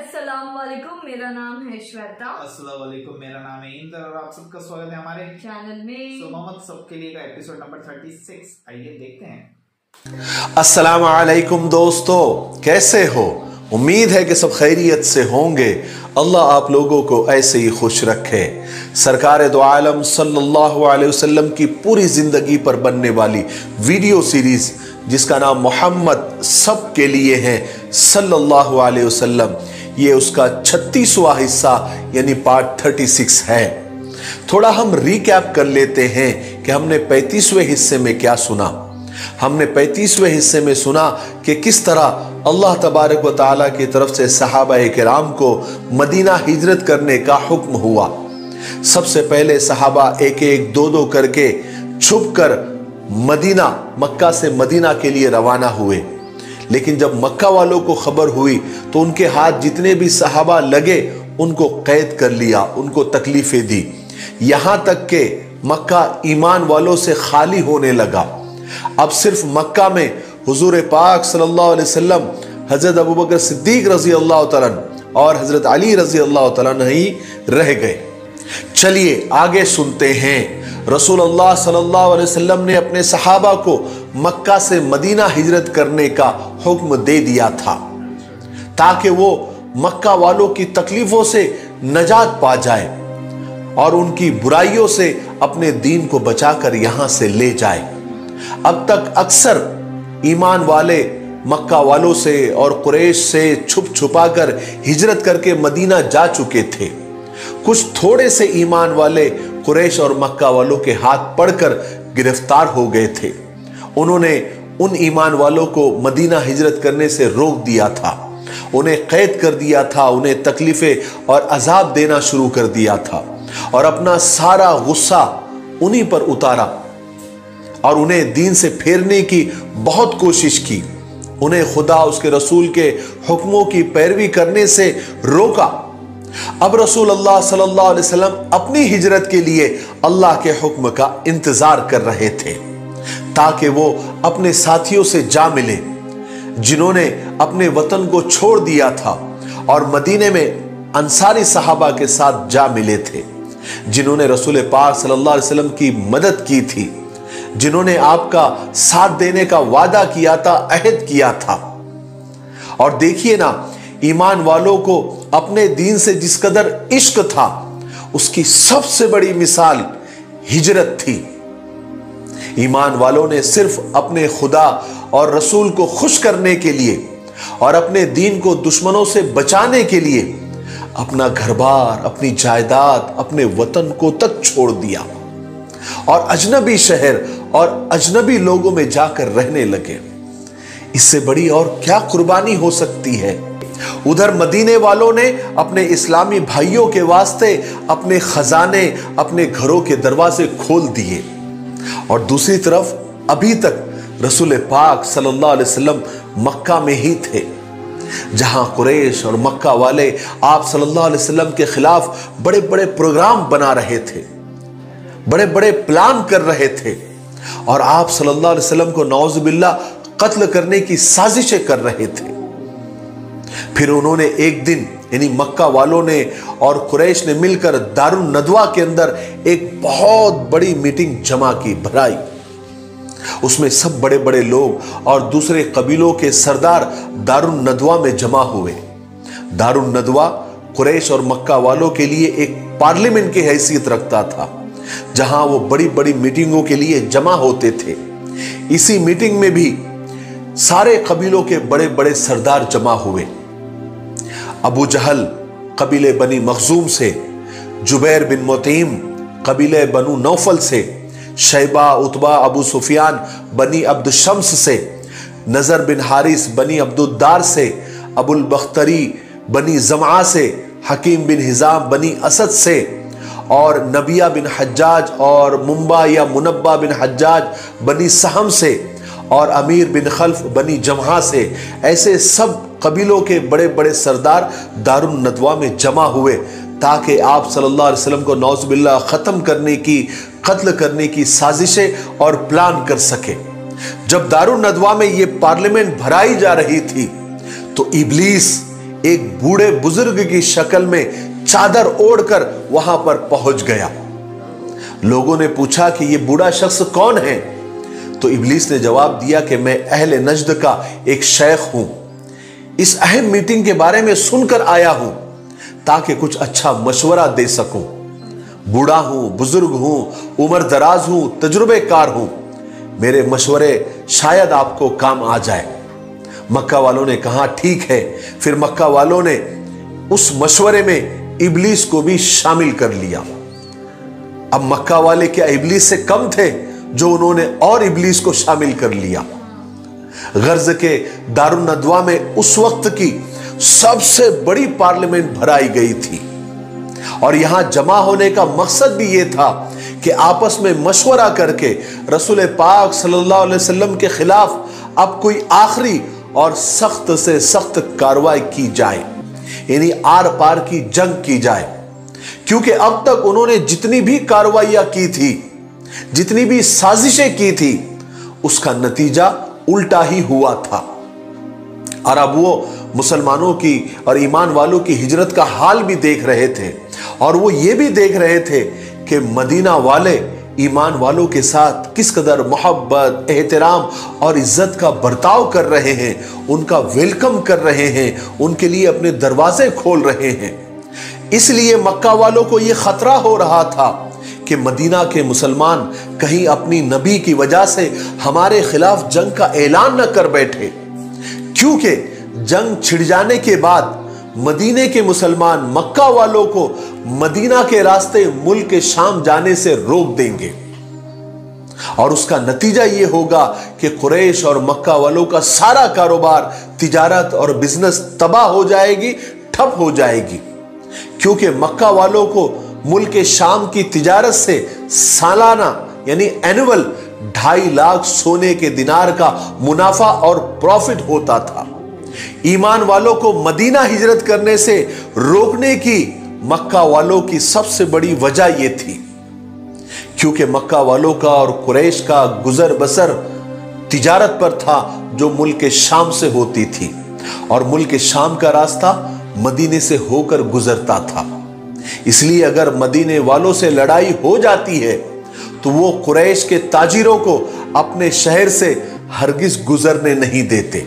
अस्सलाम वालेकुम, मेरा नाम है श्वेता। अस्सलाम वालेकुम, मेरा नाम है इंदर और आप सबका स्वागत है हमारे चैनल में। सो मोहम्मद सबके लिए का एपिसोड नंबर 36। आइए देखते हैं। अस्सलाम वालेकुम दोस्तों, कैसे हो? उम्मीद है कि सब खैरियत से होंगे। अल्लाह आप लोगों को ऐसे ही खुश रखे। सरकार दो आलम सल्लल्लाहु अलैहि वसल्लम की पूरी जिंदगी पर बनने वाली वीडियो सीरीज जिसका नाम मोहम्मद सब के लिए है सल्लल्लाहु अलैहि वसल्लम, ये उसका 36वां हिस्सा यानी पार्ट 36 है। थोड़ा हम रिकैप कर लेते हैं कि हमने 35वें हिस्से में क्या सुना। हमने 35वें हिस्से में सुना कि किस तरह अल्लाह तबारक व तआला की तरफ से सहाबाए किराम को मदीना हिजरत करने का हुक्म हुआ। सबसे पहले सहाबा एक एक दो दो करके छुपकर मदीना, मक्का से मदीना के लिए रवाना हुए। लेकिन जब मक्का वालों को खबर हुई तो उनके हाथ जितने भी सहाबा लगे उनको कैद कर लिया, उनको तकलीफें दी, यहां तक के मक्का ईमान वालों से खाली होने लगा। अब सिर्फ मक्का में हुजूर पाक सल्लल्लाहु अलैहि वसल्लम, हजरत अबू बकर सिद्दीक रजी अल्लाह तआला और हजरत अली रजी अल्लाह तआला ही रह गए। चलिए आगे सुनते हैं। रसूल अल्लाह सल्लल्लाहु अलैहि वसल्लम ने अपने सहाबा को मक्का से मदीना हिजरत करने का हुक्म दे दिया था ताकि वो मक्का वालों की तकलीफों से नजात पा जाए और उनकी बुराइयों से अपने दीन को बचाकर यहां से ले जाए। अब तक अक्सर ईमान वाले मक्का वालों से और कुरैश से छुप छुपाकर हिजरत करके मदीना जा चुके थे। कुछ थोड़े से ईमान वाले कुरैश और मक्का वालों के हाथ पड़कर गिरफ्तार हो गए थे। उन्होंने उन ईमान वालों को मदीना हिजरत करने से रोक दिया था, उन्हें कैद कर दिया था, उन्हें तकलीफें और अजाब देना शुरू कर दिया था और अपना सारा गुस्सा उन्हीं पर उतारा और उन्हें दीन से फेरने की बहुत कोशिश की। उन्हें खुदा उसके रसूल के हुक्मों की पैरवी करने से रोका। अब रसूल अल्लाह सल्लल्लाहु अलैहि वसल्लम अपनी हिजरत के लिए अल्लाह के हुक्म का इंतजार कर रहे थे ताकि वो अपने साथियों से जा मिले जिन्होंने अपने वतन को छोड़ दिया था और मदीने में अंसारी सहाबा के साथ जा मिले थे, जिन्होंने रसूल पाक सल्लल्लाहु अलैहि वसल्लम की मदद की थी, जिन्होंने आपका साथ देने का वादा किया था, अहद किया था। और देखिए ना, ईमान वालों को अपने दीन से जिस कदर इश्क था उसकी सबसे बड़ी मिसाल हिजरत थी। ईमान वालों ने सिर्फ अपने खुदा और रसूल को खुश करने के लिए और अपने दीन को दुश्मनों से बचाने के लिए अपना घरबार, अपनी जायदाद, अपने वतन को तक छोड़ दिया और अजनबी शहर और अजनबी लोगों में जाकर रहने लगे। इससे बड़ी और क्या कुर्बानी हो सकती है। उधर मदीने वालों ने अपने इस्लामी भाइयों के वास्ते अपने खजाने, अपने घरों के दरवाजे खोल दिए और दूसरी तरफ अभी तक रसूल पाक सल्लल्लाहु अलैहि वसल्लम मक्का में ही थे, जहां कुरैश और मक्का वाले आप सल्लल्लाहु अलैहि वसल्लम के खिलाफ बड़े बड़े प्रोग्राम बना रहे थे, बड़े बड़े प्लान कर रहे थे और आप सल्लल्लाहु अलैहि वसल्लम को नौजुबिल्लाह कत्ल करने की साजिशें कर रहे थे। फिर उन्होंने एक दिन यानी मक्का वालों ने और कुरैश ने मिलकर दारुन नदवा के अंदर एक बहुत बड़ी मीटिंग जमा की, भराई। उसमें सब बड़े बड़े लोग और दूसरे कबीलों के सरदार दारुन नदवा में जमा हुए। दारुन नदवा कुरैश और मक्का वालों के लिए एक पार्लियामेंट की हैसियत रखता था, जहां वो बड़ी बड़ी मीटिंगों के लिए जमा होते थे। इसी मीटिंग में भी सारे कबीलों के बड़े बड़े सरदार जमा हुए। अबू जहल कबीले बनी मखजूम से, जुबैर बिन मुतईम कबीले बनु नौफल से, शैबा उतबा अबू सुफियान बनी अब्द शम्स से, नजर बिन हारिस बनी अब्दुद्दार से, अबुल बख्तरी बनी जमा से, हकीम बिन हिजाम बनी असद से और नबिया बिन हज्जाज और मुंबा या मुनब्बा बिन हज्जाज बनी सहम से और अमीर बिन खल्फ बनी जमहा से, ऐसे सब कबीलों के बड़े बड़े सरदार दारुन नदवा में जमा हुए ताकि आप सल्लल्लाहु अलैहि वसल्लम को नौजुबिल्लाह खत्म करने की, कत्ल करने की साजिशें और प्लान कर सके। जब दारुन नदवा में ये पार्लियामेंट भराई जा रही थी तो इब्लीस एक बूढ़े बुजुर्ग की शक्ल में चादर ओढ़कर वहां पर पहुंच गया। लोगों ने पूछा कि यह बूढ़ा शख्स कौन है? तो इब्लीस ने जवाब दिया कि मैं अहले नजद का एक शेख हूं, इस अहम मीटिंग के बारे में सुनकर आया हूं ताकि कुछ अच्छा मशवरा दे सकूं। बूढ़ा हूं, बुजुर्ग हूं, उम्र दराज हूं, तजुर्बेकार हूं, मेरे मशवरे शायद आपको काम आ जाए। मक्का वालों ने कहा ठीक है। फिर मक्का वालों ने उस मशवरे में इब्लीस को भी शामिल कर लिया। अब मक्का वाले क्या इब्लीस से कम थे जो उन्होंने और इब्लीस को शामिल कर लिया? गर्ज के दारुन नदवा में उस वक्त की सबसे बड़ी पार्लियामेंट भराई गई थी और यहां जमा होने का मकसद भी यह था कि आपस में मशवरा करके रसूल पाक सल्लल्लाहु अलैहि वसल्लम के खिलाफ अब कोई आखिरी और सख्त से सख्त कार्रवाई की जाए, यानी आर पार की जंग की जाए। क्योंकि अब तक उन्होंने जितनी भी कार्रवाइयां की थी, जितनी भी साजिशें की थी, उसका नतीजा उल्टा ही हुआ था। और अब वो मुसलमानों की और ईमान वालों की हिजरत का हाल भी देख रहे थे और वो ये भी देख रहे थे कि मदीना वाले ईमान वालों के साथ किस कदर मोहब्बत, एहतराम और इज्जत का बर्ताव कर रहे हैं, उनका वेलकम कर रहे हैं, उनके लिए अपने दरवाजे खोल रहे हैं। इसलिए मक्का वालों को यह खतरा हो रहा था कि मदीना के मुसलमान कहीं अपनी नबी की वजह से हमारे खिलाफ जंग का ऐलान न कर बैठे, क्योंकि जंग छिड़ जाने के बाद मदीने के मुसलमान मक्का वालों को मदीना के रास्ते मुल्क शाम जाने से रोक देंगे और उसका नतीजा यह होगा कि कुरैश और मक्का वालों का सारा कारोबार, तिजारत और बिजनेस तबाह हो जाएगी, ठप हो जाएगी। क्योंकि मक्का वालों को मुल्क शाम की तिजारत से सालाना यानी एनुअल 2.5 लाख सोने के दिनार का मुनाफा और प्रॉफिट होता था। ईमान वालों को मदीना हिजरत करने से रोकने की मक्का वालों की सबसे बड़ी वजह यह थी, क्योंकि मक्का वालों का और कुरैश का गुजर बसर तिजारत पर था जो मुल्क शाम से होती थी और मुल्क शाम का रास्ता मदीने से होकर गुजरता था। इसलिए अगर मदीने वालों से लड़ाई हो जाती है तो वो कुरैश के ताजिरों को अपने शहर से हरगिज गुजरने नहीं देते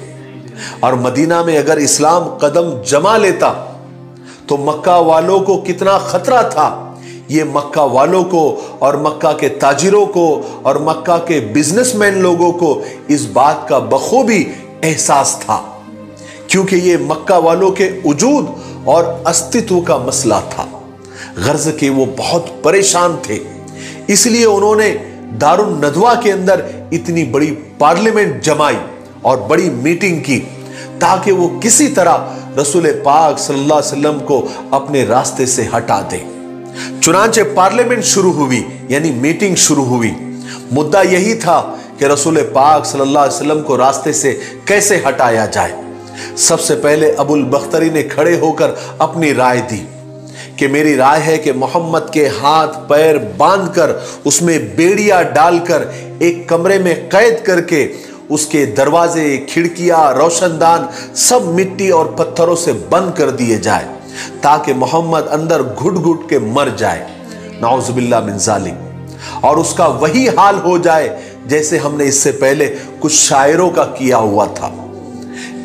और मदीना में अगर इस्लाम कदम जमा लेता तो मक्का वालों को कितना खतरा था, ये मक्का वालों को और मक्का के ताजिरों को और मक्का के बिजनेसमैन लोगों को इस बात का बखूबी एहसास था, क्योंकि ये मक्का वालों के वजूद और अस्तित्व का मसला था। गर्ज के वो बहुत परेशान थे, इसलिए उन्होंने दारुन नदवा के अंदर इतनी बड़ी पार्लियामेंट जमाई और बड़ी मीटिंग की ताकि वो किसी तरह रसूल पाक सल्लल्लाहु अलैहि वसल्लम को अपने रास्ते से हटा दे। चुनांचे पार्लियामेंट शुरू हुई, यानी मीटिंग शुरू हुई। मुद्दा यही था कि रसूल पाक सल्लल्लाहु अलैहि वसल्लम को रास्ते से कैसे हटाया जाए। सबसे पहले अबुल बख्तरी ने खड़े होकर अपनी राय दी कि मेरी राय है कि मोहम्मद के हाथ पैर बांधकर उसमें बेड़िया डालकर एक कमरे में कैद करके उसके दरवाजे, खिड़कियां, रोशनदान सब मिट्टी और पत्थरों से बंद कर दिए जाए ताकि मोहम्मद अंदर घुट घुट के मर जाए, नाउजुबिल्लाह मिन जालिक, और उसका वही हाल हो जाए जैसे हमने इससे पहले कुछ शायरों का किया हुआ था।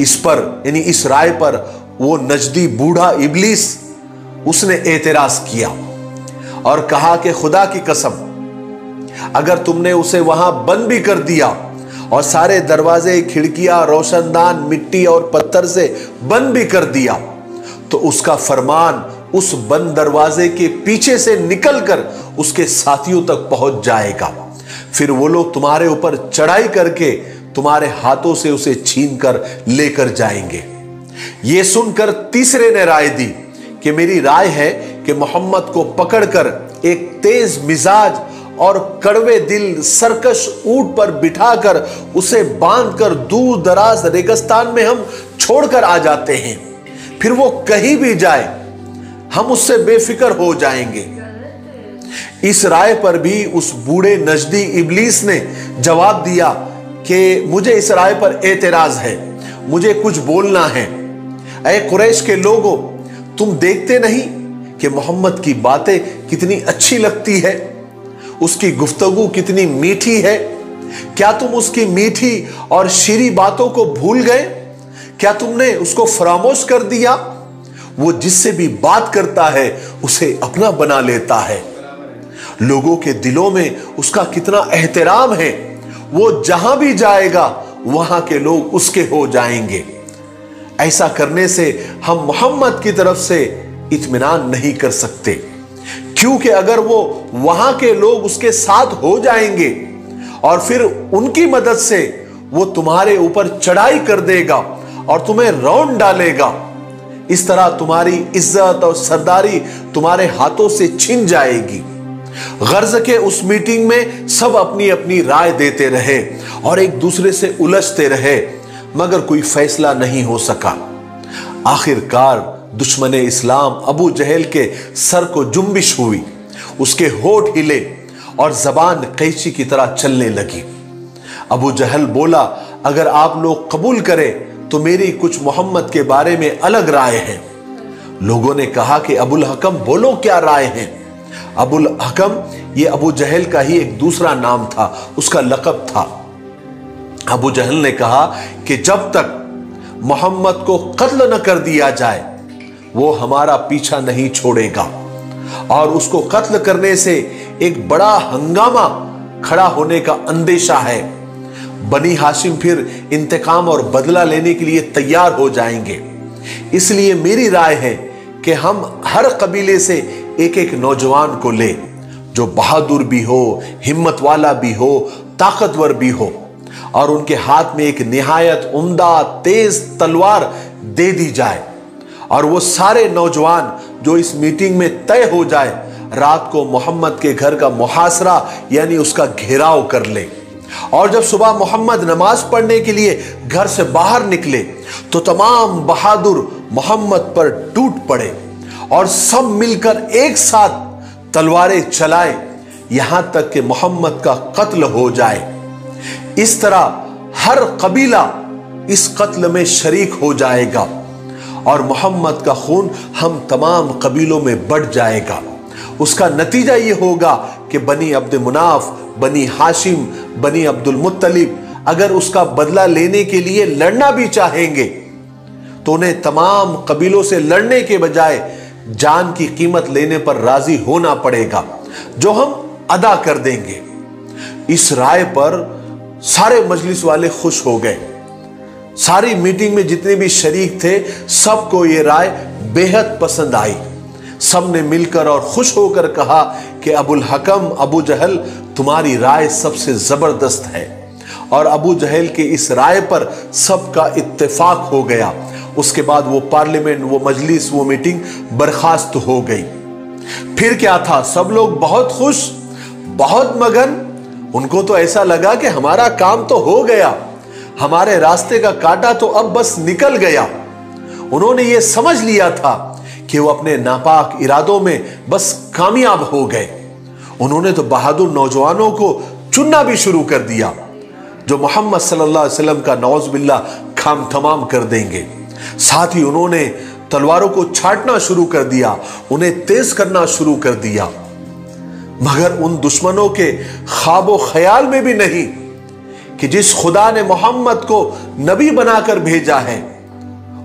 इस पर यानी इस राय पर वो नजदी बूढ़ा इब्लीस उसने एतराज किया और कहा कि खुदा की कसम, अगर तुमने उसे वहां बंद भी कर दिया और सारे दरवाजे, खिड़कियां, रोशनदान मिट्टी और पत्थर से बंद भी कर दिया तो उसका फरमान उस बंद दरवाजे के पीछे से निकलकर उसके साथियों तक पहुंच जाएगा। फिर वो लोग तुम्हारे ऊपर चढ़ाई करके तुम्हारे हाथों से उसे छीनकर लेकर जाएंगे। यह सुनकर तीसरे ने राय दी कि मेरी राय है कि मोहम्मद को पकड़कर एक तेज मिजाज और कड़वे दिल सरकश ऊंट पर बिठाकर उसे बांधकर दूर दराज रेगिस्तान में हम छोड़कर आ जाते हैं। फिर वो कहीं भी जाए हम उससे बेफिक्र हो जाएंगे। इस राय पर भी उस बूढ़े नजदी इब्लीस ने जवाब दिया कि मुझे इस राय पर एतराज है, मुझे कुछ बोलना है। ऐ कुरैश के लोगों, तुम देखते नहीं कि मोहम्मद की बातें कितनी अच्छी लगती है, उसकी गुफ्तगू कितनी मीठी है। क्या तुम उसकी मीठी और शीरी बातों को भूल गए? क्या तुमने उसको फरामोश कर दिया? वो जिससे भी बात करता है उसे अपना बना लेता है। लोगों के दिलों में उसका कितना एहतराम है। वो जहां भी जाएगा वहां के लोग उसके हो जाएंगे। ऐसा करने से हम मोहम्मद की तरफ से इत्मीनान नहीं कर सकते, क्योंकि अगर वो वहां के लोग उसके साथ हो जाएंगे और फिर उनकी मदद से वो तुम्हारे ऊपर चढ़ाई कर देगा और तुम्हें रौंद डालेगा, इस तरह तुम्हारी इज्जत और सरदारी तुम्हारे हाथों से छिन जाएगी। गर्ज के उस मीटिंग में सब अपनी अपनी राय देते रहे और एक दूसरे से उलझते रहे, मगर कोई फैसला नहीं हो सका। आखिरकार दुश्मन इस्लाम अबू जहल के सर को जुम्बिश हुई, उसके होठ हिले और जबान कैंची की तरह चलने लगी। अबू जहल बोला, अगर आप लोग कबूल करें तो मेरी कुछ मोहम्मद के बारे में अलग राय है। लोगों ने कहा कि अबुल हकम बोलो क्या राय है। अबुल हकम ये अबू जहल का ही एक दूसरा नाम था, उसका लक़ब था। अबू जहल ने कहा कि जब तक मोहम्मद को कत्ल न कर दिया जाए वो हमारा पीछा नहीं छोड़ेगा, और उसको कत्ल करने से एक बड़ा हंगामा खड़ा होने का अंदेशा है। बनी हाशिम फिर इंतकाम और बदला लेने के लिए तैयार हो जाएंगे। इसलिए मेरी राय है कि हम हर कबीले से एक एक नौजवान को ले, जो बहादुर भी हो, हिम्मत वाला भी हो, ताकतवर भी हो, और उनके हाथ में एक निहायत उम्दा तेज तलवार दे दी जाए, और वो सारे नौजवान जो इस मीटिंग में तय हो जाए रात को मोहम्मद के घर का मुहासरा यानी उसका घेराव कर ले। और जब सुबह मोहम्मद नमाज पढ़ने के लिए घर से बाहर निकले तो तमाम बहादुर मोहम्मद पर टूट पड़े और सब मिलकर एक साथ तलवारें चलाएं, यहां तक कि मोहम्मद का कत्ल हो जाए। इस तरह हर कबीला इस कत्ल में शरीक हो जाएगा और मोहम्मद का खून हम तमाम कबीलों में बढ़ जाएगा। उसका नतीजा यह होगा कि बनी अब्द मुनाफ, बनी हाशिम, बनी अब्दुल मुत्तलिब अगर उसका बदला लेने के लिए लड़ना भी चाहेंगे तो उन्हें तमाम कबीलों से लड़ने के बजाय जान की कीमत लेने पर राजी होना पड़ेगा, जो हम अदा कर देंगे। इस राय पर सारे मजलिस वाले खुश हो गए। सारी मीटिंग में जितने भी शरीक थे सबको यह राय बेहद पसंद आई। सब ने मिलकर और खुश होकर कहा कि अबुल हकम, अबू जहल, तुम्हारी राय सबसे जबरदस्त है। और अबू जहल के इस राय पर सबका इत्तेफाक हो गया। उसके बाद वो पार्लियामेंट, वो मजलिस, वो मीटिंग बर्खास्त हो गई। फिर क्या था, सब लोग बहुत खुश, बहुत मगन। उनको तो ऐसा लगा कि हमारा काम तो हो गया, हमारे रास्ते का कांटा तो अब बस निकल गया। उन्होंने ये समझ लिया था कि वो अपने नापाक इरादों में बस कामयाब हो गए। उन्होंने तो बहादुर नौजवानों को चुनना भी शुरू कर दिया, जो मोहम्मद सल्लल्लाहु अलैहि वसल्लम का नौज बिल्ला खाम तमाम कर देंगे। साथ ही उन्होंने तलवारों को छाटना शुरू कर दिया, उन्हें तेज करना शुरू कर दिया। मगर उन दुश्मनों के ख्वाबो ख्याल में भी नहीं कि जिस खुदा ने मोहम्मद को नबी बनाकर भेजा है,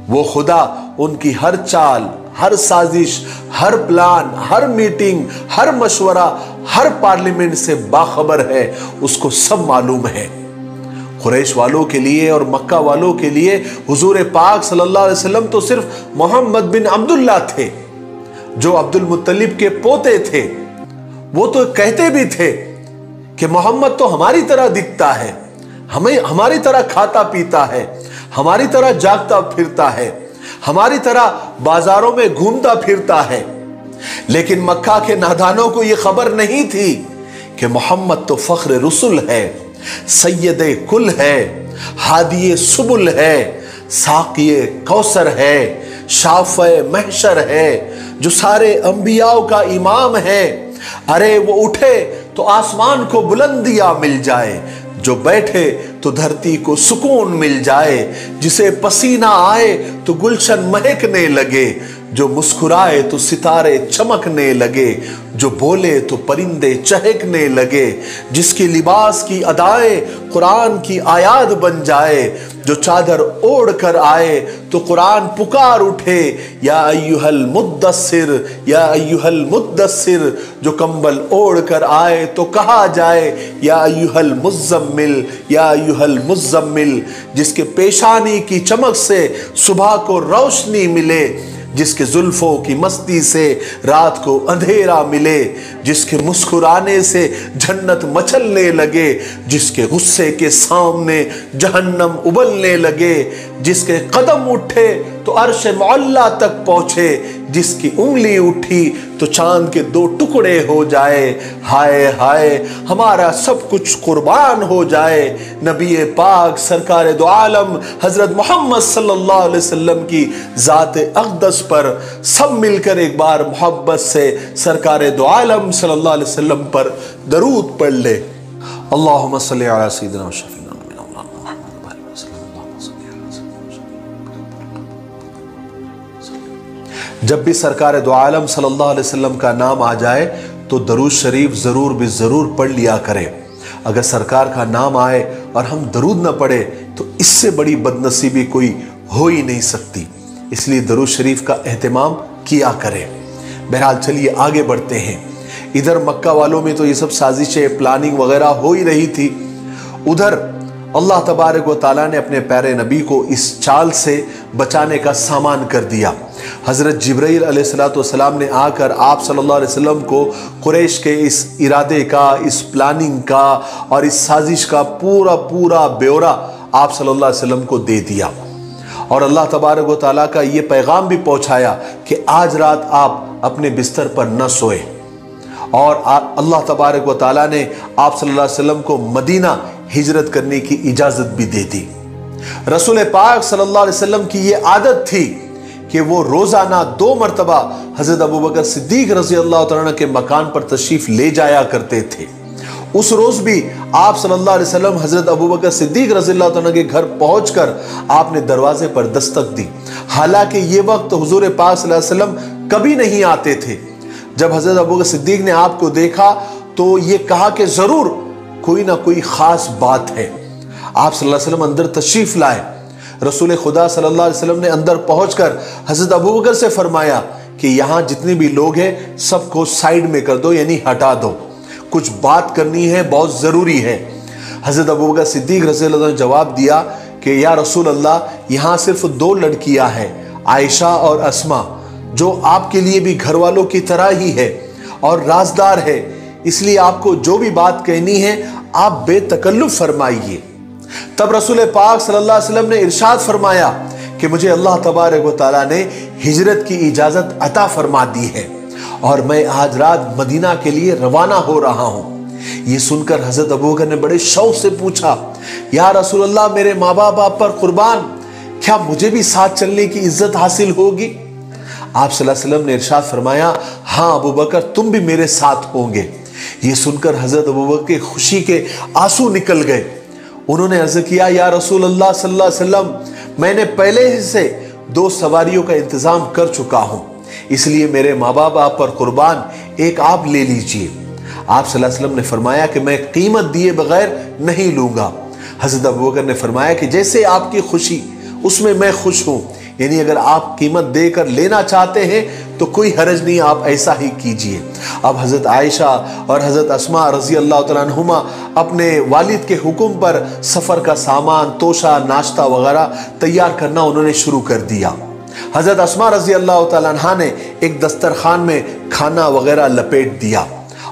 वो खुदा उनकी हर चाल, हर साजिश, हर प्लान, हर मीटिंग, हर मशवरा, हर पार्लियामेंट से बाखबर है, उसको सब मालूम है। कुरैश वालों के लिए और मक्का वालों के लिए हुजूर पाक सल्लल्लाहु अलैहि वसल्लम तो सिर्फ मोहम्मद बिन अब्दुल्ला थे, जो अब्दुल मुत्तलिब के पोते थे। वो तो कहते भी थे कि मोहम्मद तो हमारी तरह दिखता है, हमें हमारी तरह खाता पीता है, हमारी तरह जागता फिरता है, हमारी तरह बाजारों में घूमता फिरता है। लेकिन मक्का के नादानों को यह खबर नहीं थी कि मोहम्मद तो फख्र रसूल है, सैयदे कुल है, हादिये सुबुल है, साकिये कौसर है, शाफ़े महशर है, जो सारे अंबियाओं का इमाम है। अरे वो उठे तो आसमान को बुलंदियां मिल जाए, जो बैठे तो धरती को सुकून मिल जाए, जिसे पसीना आए तो गुलशन महकने लगे, जो मुस्कुराए तो सितारे चमकने लगे, जो बोले तो परिंदे चहकने लगे, जिसकी लिबास की अदाएं कुरान की आयात बन जाए, जो चादर ओढ़ कर आए तो कुरान पुकार उठे, या अय्युहल मुद्दस्सिर या अय्युहल मुद्दस्सिर, जो कंबल ओढ़ कर आए तो कहा जाए या अय्युहल मुज़्ज़म्मिल या अय्युहल मुज़्ज़म्मिल, जिसके पेशानी की चमक से सुबह को रोशनी मिले, जिसके जुल्फों की मस्ती से रात को अंधेरा मिले, जिसके मुस्कुराने से जन्नत मचलने लगे, जिसके गुस्से के सामने जहन्नम उबलने लगे, जिसके कदम उठे तो अर्श मौला तक पहुंचे, जिसकी उंगली उठी तो चांद के 2 टुकड़े हो जाए। हाय हाय हमारा सब कुछ कुर्बान हो जाए, नबी पाक सरकार दो आलम हजरत मोहम्मद सल्लल्लाहु अलैहि वसल्लम की जात अक़दस पर सब मिलकर एक बार मोहब्बत से सरकार दो आलम सल्लल्लाहु अलैहि वसल्लम पर दरूद पढ़ ले। अल्लाहुम्मा सल्ली अला सय्यिदिना शफीना। जब भी सरकार दो आलम सल्लल्लाहु अलैहि वसल्लम का नाम आ जाए तो दरूद शरीफ ज़रूर भी ज़रूर पढ़ लिया करें। अगर सरकार का नाम आए और हम दरूद न पढ़े तो इससे बड़ी बदनसीबी कोई हो ही नहीं सकती, इसलिए दरूद शरीफ का एहतमाम किया करें। बहरहाल चलिए आगे बढ़ते हैं। इधर मक्का वालों में तो ये सब साजिशें प्लानिंग वगैरह हो ही रही थी, उधर अल्लाह तबारक व तआला ने अपने प्यारे नबी को इस चाल से बचाने का सामान कर दिया। हज़रत जिब्राइल अलैहिस्सलाम ने आकर आप सल्लल्लाहु अलैहि वसल्लम को कुरैश के इस इरादे का, इस प्लानिंग का और इस साजिश का पूरा ब्यौरा आप सल्लल्लाहु अलैहि वसल्लम को दे दिया और अल्लाह तबारक व तआला का ये पैगाम भी पहुँचाया कि आज रात आप अपने बिस्तर पर न सोए, और अल्लाह तबारक व तआला ने आप सल्लल्लाहु अलैहि वसल्लम को मदीना हिजरत करने की इजाज़त भी दे दी। रसूल पाक सल्लल्लाहु अलैहि वसल्लम की ये आदत थी कि वो रोज़ाना 2 मरतबा हज़रत अबू बकर सिद्दीक रज़ी अल्लाह तआला अन्हु के मकान पर तशरीफ़ ले जाया करते थे। उस रोज़ भी आप सल्लल्लाहु अलैहि वसल्लम हज़रत अबू बकर सिद्दीक रज़ी अल्लाह तआला अन्हु के घर पहुँचकर आपने दरवाजे पर दस्तक दी। हालांकि ये वक्त हुज़ूर पाक सल्लल्लाहु अलैहि वसल्लम कभी नहीं आते थे। जब हज़रत अबू बकर सिद्दीक ने आपको देखा तो ये कहा कि ज़रूर कोई ना कोई ख़ास बात है। आप सल्लल्लाहु अलैहि वसल्लम अंदर तशरीफ़ लाए। रसूल खुदा सल्लल्लाहु अलैहि वसल्लम ने अंदर पहुंचकर हज़रत अबू बकर से फरमाया कि यहाँ जितने भी लोग हैं सबको साइड में कर दो, यानी हटा दो, कुछ बात करनी है, बहुत ज़रूरी है। हज़रत अबू बकर सिद्दीक रज़ियल्लाहु अन्हु ने जवाब दिया कि या रसूल अल्लाह, यहाँ सिर्फ 2 लड़कियाँ हैं, आयशा और अस्मा, जो आपके लिए भी घर वालों की तरह ही है और राजदार है, इसलिए आपको जो भी बात कहनी है आप बेतकल्लुफ़ फरमाइए। तब रसूल पाक सल्लल्लाहु अलैहि वसल्लम ने इरशाद फरमाया कि मुझे अल्लाह तबारक व तआला ने हिजरत की इजाज़त अता फरमा दी है और मैं आज रात मदीना के लिए रवाना हो रहा हूँ। ये सुनकर हज़रत अबू बकर ने बड़े शौक़ से पूछा, या रसूल अल्लाह, मेरे माँ बाप आप पर कुर्बान, क्या मुझे भी साथ चलने की इज्जत हासिल होगी? आप सल्लल्लाहु अलैहि वसल्लम ने इरशाद फरमाया, हाँ अबू बकर, तुम भी मेरे साथ होंगे। ये सुनकर हज़रत अबू बकर के खुशी के आंसू निकल गए। उन्होंने अर्ज़ किया, या रसूल अल्लाह सल्लल्लाहु अलैहि वसल्लम, मैंने पहले ही से 2 सवारियों का इंतज़ाम कर चुका हूँ, इसलिए मेरे माँ बाप आप पर कुर्बान, एक आप ले लीजिए। आप सल्लल्लाहु अलैहि वसल्लम ने फरमाया कि मैं कीमत दिए बगैर नहीं लूँगा। हज़रत अबू बकर ने फरमाया कि जैसे आपकी खुशी उसमें मैं खुश हूँ, यानी अगर आप कीमत देकर लेना चाहते हैं तो कोई हरज नहीं, आप ऐसा ही कीजिए। अब हज़रत आयशा और हज़रत अस्मा रज़ी अल्लाह तआला अन्हुमा अपने वालिद के हुक्म पर सफ़र का सामान, तोशा, नाश्ता वगैरह तैयार करना उन्होंने शुरू कर दिया। हज़रत अस्मा रज़ी अल्लाह तआला अन्हा ने एक दस्तरखान में खाना वगैरह लपेट दिया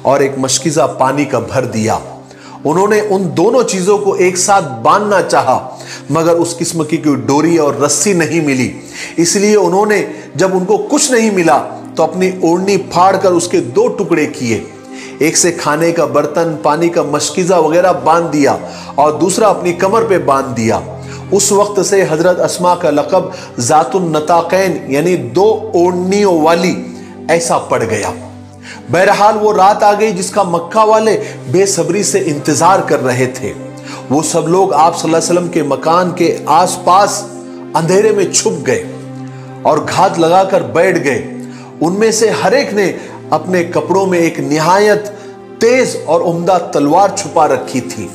और एक मशकीज़ा पानी का भर दिया। उन्होंने उन दोनों चीज़ों को एक साथ बांधना चाहा, मगर उस किस्म की कोई डोरी और रस्सी नहीं मिली, इसलिए उन्होंने जब उनको कुछ नहीं मिला तो अपनी ओढ़नी फाड़ कर उसके 2 टुकड़े किए। एक से खाने का बर्तन, पानी का मशकीज़ा वगैरह बांध दिया और दूसरा अपनी कमर पे बांध दिया। उस वक्त से हज़रत अस्मा का लक़ब ज़ातुन नताक़ैन, यानी 2 ओढ़नियों वाली, ऐसा पड़ गया। बहरहाल वो रात आ गई जिसका मक्का वाले बेसब्री से इंतजार कर रहे थे। वो सब लोग आप सल्लल्लाहु अलैहि वसल्लम के मकान के आसपास अंधेरे में छुप गए और घात लगाकर बैठ गए। उनमें से हर एक ने अपने कपड़ों में एक निहायत तेज और उम्दा तलवार छुपा रखी थी,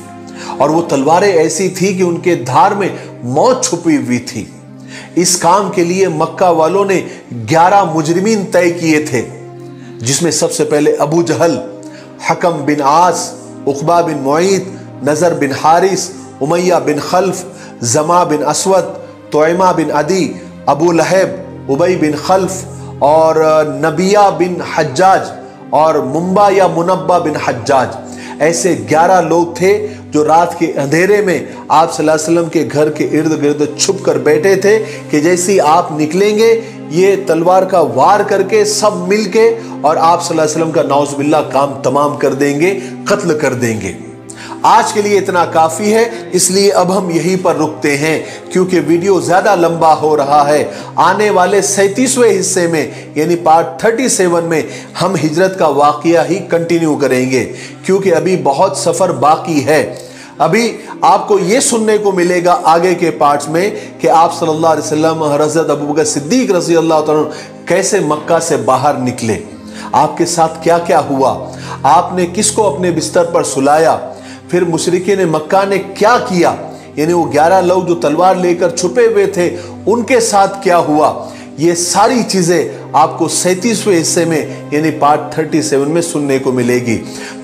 और वो तलवारें ऐसी थी कि उनके धार में मौत छुपी हुई थी। इस काम के लिए मक्का वालों ने 11 मुजरिमीन तय किए थे, जिसमें सबसे पहले अबू जहल, हकम बिन आस, उकबा बिन मुईत, नजर बिन हारिस, उमैया बिन खल्फ, जमा बिन असवद, तोयमा बिन अदी, अबू लहब, उबई बिन खल्फ और नबिया बिन हज्जाज और मुंबा या मुनब्बा बिन हज्जाज। ऐसे 11 लोग थे जो रात के अंधेरे में आप सल्लल्लाहु अलैहि वसल्लम के घर के इर्द गिर्द छुप कर बैठे थे कि जैसे ही आप निकलेंगे ये तलवार का वार करके सब मिलके और आप सल्लल्लाहु अलैहि वसल्लम का नाउज़ुबिल्लाह काम तमाम कर देंगे, कत्ल कर देंगे। आज के लिए इतना काफी है, इसलिए अब हम यहीं पर रुकते हैं क्योंकि वीडियो ज्यादा लंबा हो रहा है। आने वाले 37वें हिस्से में यानी पार्ट 37 में हम हिजरत का वाकया ही कंटिन्यू करेंगे, क्योंकि अभी बहुत सफर बाकी है। अभी आपको यह सुनने को मिलेगा आगे के पार्ट्स में कि आप सल्लल्लाहु अलैहि वसल्लम हज़रत अबू बकर सिद्दीक रज़ी अल्लाह तआला कैसे मक्का से बाहर निकले, आपके साथ क्या क्या हुआ, आपने किसको अपने बिस्तर पर सुलाया, फिर मुशरिकीन मक्का ने क्या किया, यानी वो 11 लोग जो तलवार लेकर छुपे हुए थे उनके साथ क्या हुआ। ये सारी चीजें आपको 37वें हिस्से में यानी पार्ट 37 में सुनने को मिलेगी।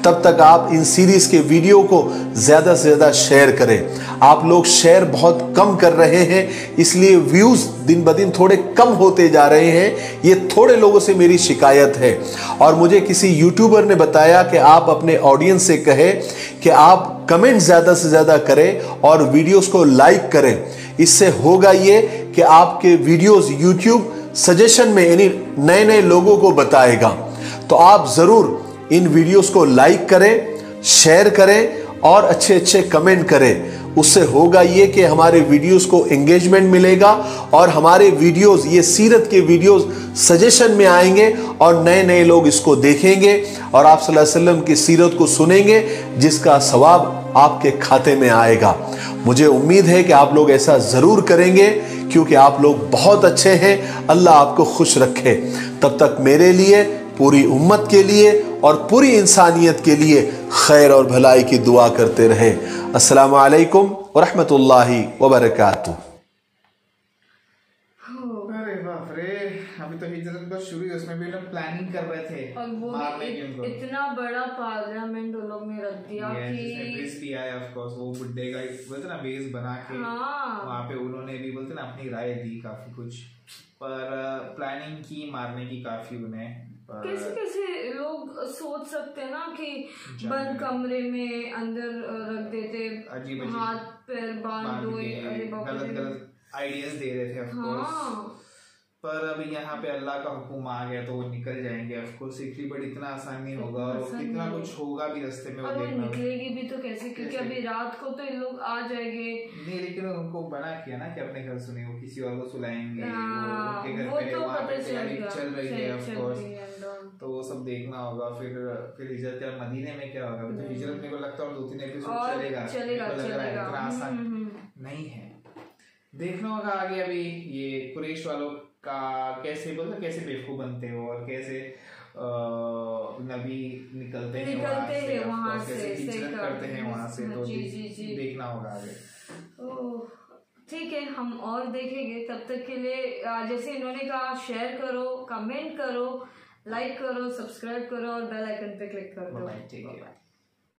तब तक आप इन सीरीज के वीडियो को ज्यादा से ज्यादा शेयर करें। आप लोग शेयर बहुत कम कर रहे हैं, इसलिए व्यूज दिन ब दिन थोड़े कम होते जा रहे हैं। ये थोड़े लोगों से मेरी शिकायत है, और मुझे किसी यूट्यूबर ने बताया कि आप अपने ऑडियंस से कहे कि आप कमेंट ज्यादा से ज्यादा करें और वीडियोस को लाइक करें। इससे होगा ये कि आपके वीडियोस यूट्यूब सजेशन में यानी नए नए लोगों को बताएगा। तो आप जरूर इन वीडियोस को लाइक करें, शेयर करें और अच्छे अच्छे कमेंट करें। उससे होगा ये कि हमारे वीडियोस को एंगेजमेंट मिलेगा और हमारे वीडियोस, ये सीरत के वीडियोस सजेशन में आएंगे और नए नए लोग इसको देखेंगे और आप सल्लल्लाहु अलैहि वसल्लम की सीरत को सुनेंगे, जिसका सवाब आपके खाते में आएगा। मुझे उम्मीद है कि आप लोग ऐसा जरूर करेंगे, क्योंकि आप लोग बहुत अच्छे हैं। अल्लाह आपको खुश रखे। तब तक मेरे लिए, पूरी उम्मत के लिए और पूरी इंसानियत के लिए खैर और भलाई की दुआ करते रहे। अस्सलामु अलैकुम व रहमतुल्लाहि व बरकातुहू। अरे बाप रे, अभी तो हिजरत बस शुरू है, उसमें भी लोग प्लानिंग कर रहे थे और वो मारने की उनको। इतना बड़ा पार्लियामेंट वो लोग ने रख दिया कि बेस भी आया, ऑफ कोर्स वो बुड्ढे का बोलते ना बेस बना के वहाँ पे उन्होंने भी बोलते ना अपनी राय दी काफी कुछ, पर प्लानिंग की मारने की काफी उन्हें। कैसे कैसे लोग सोच सकते हैं ना कि बंद कमरे में अंदर रख देते, अजीब हाथ पैर बांध दो, गलत गलत आइडियाज दे रहे थे ऑफ कोर्स। पर अभी यहाँ पे अल्लाह का हुक्म आ गया तो वो निकल जाएंगे ऑफ कोर्स। बट इतना आसान नहीं होगा और कितना कुछ होगा भी रास्ते में, और वो निकलेगी भी तो कैसे, क्योंकि अभी रात को तो इन लोग आ जाएंगे। नहीं, लेकिन उनको बना किया ना कि अपने घर सुने, वो किसी और को सुलाएंगे, उनके घर वो में तो वहाँ पे पता तैयारी चल रही है ऑफ कोर्स। चल तो वो सब देखना होगा। फिर हिजरत क्या मदीने में क्या होगा, तो हिजरत मेरे को लगता है 2-3 एपिसोड चलेगा। इतना आसान नहीं है, देखना होगा आगे। अभी ये कुरैश वालों का कैसे बेवकूफ बनते हो और कैसे नबी निकलते हैं वहां से, कैसे हिजरत करते हैं वहां से, तो देखना होगा आगे। ठीक है, हम और देखेंगे। तब तक के लिए जैसे इन्होंने कहा, शेयर करो, कमेंट करो, लाइक करो, सब्सक्राइब करो और बेल आइकन पे क्लिक कर दो। ठीक है।